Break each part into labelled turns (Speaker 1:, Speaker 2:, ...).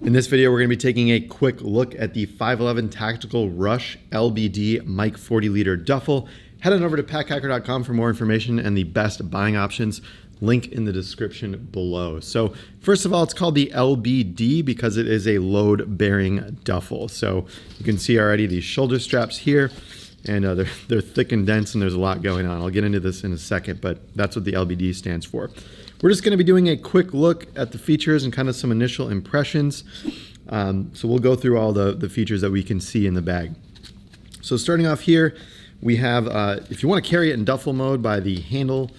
Speaker 1: In this video, we're going to be taking a quick look at the 511 Tactical Rush LBD Mike 40 liter duffel. Head on over to packhacker.com for more information and the best buying options. Link in the description below. So first of all, it's called the LBD because it is a load-bearing duffel. So you can see already these shoulder straps here, and they're thick and dense, and there's a lot going on. I'll get into this in a second, but that's what the LBD stands for. We're just going to be doing a quick look at the features and kind of some initial impressions. So we'll go through all the features that we can see in the bag. So starting off here, we have, if you want to carry it in duffel mode by the handle,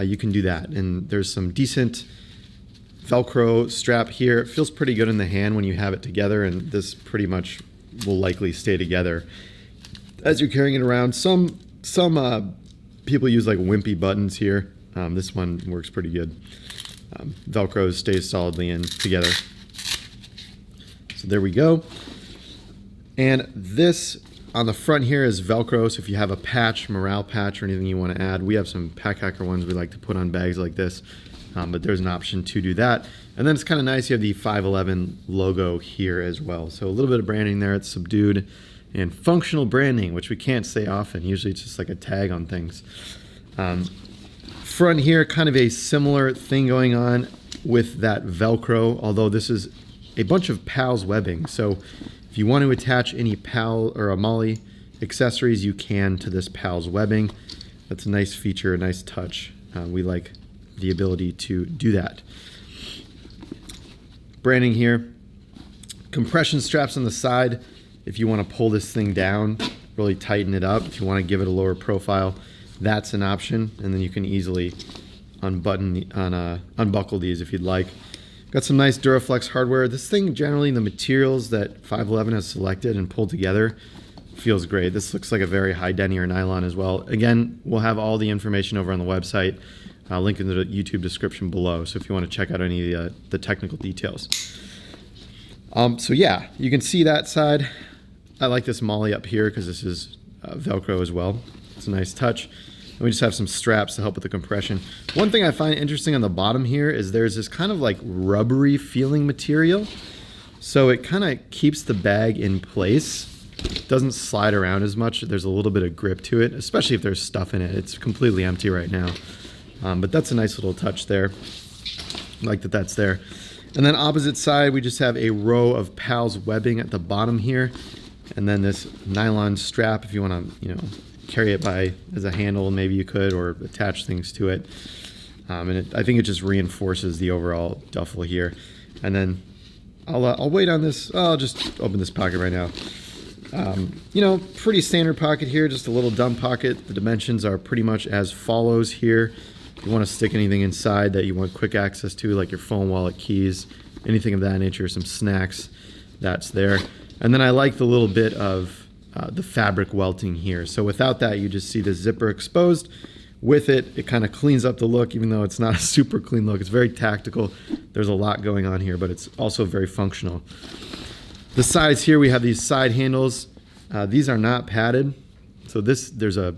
Speaker 1: you can do that. And there's some decent Velcro strap here. It feels pretty good in the hand when you have it together, and this pretty much will likely stay together as you're carrying it around. Some people use like wimpy buttons here. This one works pretty good. Velcro stays solidly in together. So there we go. And this on the front here is Velcro, so if you have a patch, morale patch, or anything you want to add, we have some Pack Hacker ones we like to put on bags like this, but there's an option to do that. And then it's kind of nice, you have the 511 logo here as well. So a little bit of branding there, it's subdued, and functional branding, which we can't say often. Usually it's just like a tag on things. Front here, kind of a similar thing going on with that Velcro, although this is a bunch of PALS webbing. So if you want to attach any PAL or a MOLLE accessories, you can to this PALS webbing. That's a nice feature, a nice touch. We like the ability to do that. Branding here. Compression straps on the side. If you want to pull this thing down, really tighten it up. If you want to give it a lower profile, that's an option. And then you can easily unbuckle these if you'd like. Got some nice Duraflex hardware. This thing, generally, the materials that 511 has selected and pulled together feels great. This looks like a very high denier nylon as well. Again, we'll have all the information over on the website. I'll link in the YouTube description below, so if you want to check out any of the technical details. So yeah, you can see that side. I like this MOLLE up here because this is Velcro as well. It's a nice touch. And we just have some straps to help with the compression. One thing I find interesting on the bottom here is there's this kind of like rubbery feeling material. So it kind of keeps the bag in place. It doesn't slide around as much. There's a little bit of grip to it, especially if there's stuff in it. It's completely empty right now. But that's a nice little touch there. I like that that's there. And then opposite side, we just have a row of PALS webbing at the bottom here. And then this nylon strap, if you want to, carry it as a handle, maybe you could, or attach things to it. I think it just reinforces the overall duffel here. And then I'll wait on this. I'll just open this pocket right now. Pretty standard pocket here, just a little dump pocket. The dimensions are pretty much as follows here. If you want to stick anything inside that you want quick access to, like your phone, wallet, keys, anything of that nature, some snacks, that's there. And then I like the little bit of the fabric welting here. So without that, you just see the zipper exposed. With it, it kind of cleans up the look, even though it's not a super clean look. It's very tactical. There's a lot going on here, but it's also very functional. The sides here, we have these side handles. These are not padded. So there's a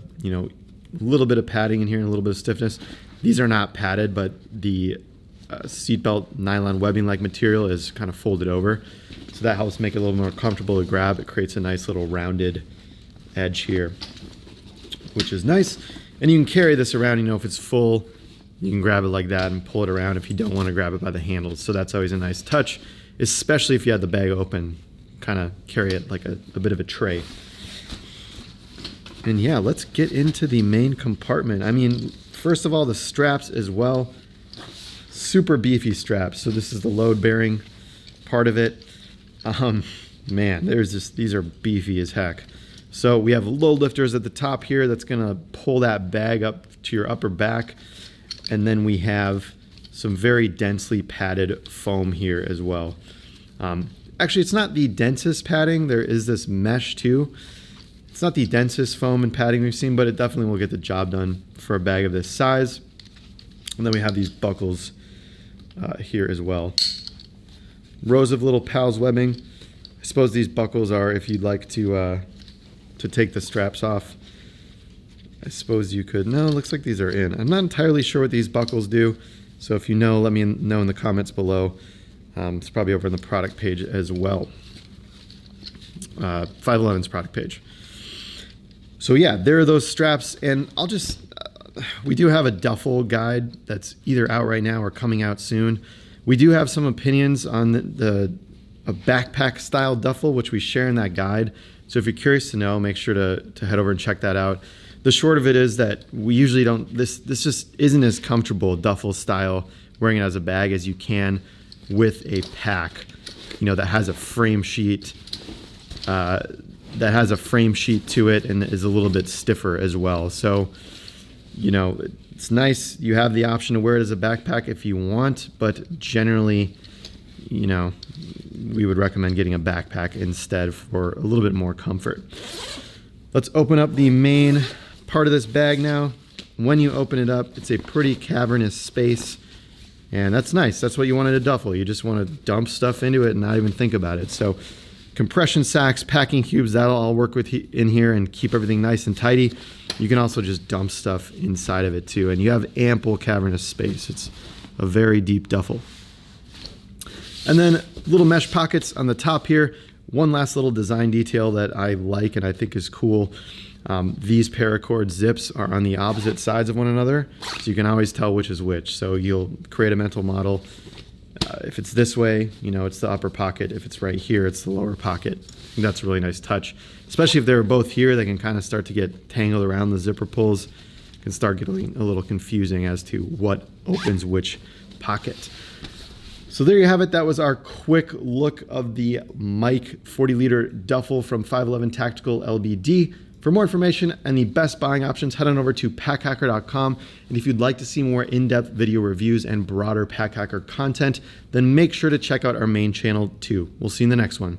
Speaker 1: little bit of padding in here and a little bit of stiffness. These are not padded, but the seatbelt nylon webbing-like material is kind of folded over. So that helps make it a little more comfortable to grab. It creates a nice little rounded edge here, which is nice. And you can carry this around, if it's full, you can grab it like that and pull it around if you don't want to grab it by the handles. So that's always a nice touch, especially if you had the bag open, kind of carry it like a bit of a tray. And yeah, let's get into the main compartment. First of all, the straps as well. Super beefy straps. So this is the load-bearing part of it. Man, these are beefy as heck. So we have load lifters at the top here that's gonna pull that bag up to your upper back. And then we have some very densely padded foam here as well. Actually, it's not the densest padding. There is this mesh too. It's not the densest foam and padding we've seen, but it definitely will get the job done for a bag of this size. And then we have these buckles here as well. Rows of little PALS webbing. I suppose these buckles are if you'd like to take the straps off. I suppose you could. No, it looks like these are in. I'm not entirely sure what these buckles do, so if you know, let me know in the comments below. It's probably over on the product page as well. 511's product page. So yeah, there are those straps, and I'll just, we do have a duffel guide that's either out right now or coming out soon. We do have some opinions on a backpack style duffel, which we share in that guide. So if you're curious to know, make sure to head over and check that out. The short of it is that we usually don't, this just isn't as comfortable duffel style wearing it as a bag as you can with a pack, you know, that has a frame sheet, to it and is a little bit stiffer as well. So, you know, it's nice. You have the option to wear it as a backpack if you want, but generally, you know, we would recommend getting a backpack instead for a little bit more comfort. Let's open up the main part of this bag now. When you open it up, it's a pretty cavernous space, and that's nice. That's what you want in a duffel. You just want to dump stuff into it and not even think about it. So compression sacks, packing cubes, that'll all work with in here and keep everything nice and tidy. You can also just dump stuff inside of it too, and you have ample cavernous space. It's a very deep duffel. And then little mesh pockets on the top here. One last little design detail that I like and I think is cool. These paracord zips are on the opposite sides of one another, so you can always tell which is which. So you'll create a mental model. If it's this way, you know, it's the upper pocket. If it's right here, it's the lower pocket. I think that's a really nice touch. Especially if they're both here, they can kind of start to get tangled around the zipper pulls. It can start getting a little confusing as to what opens which pocket. So there you have it. That was our quick look of the Mike 40-liter duffel from 511 Tactical LBD. For more information and the best buying options, head on over to packhacker.com. And if you'd like to see more in-depth video reviews and broader Pack Hacker content, then make sure to check out our main channel too. We'll see you in the next one.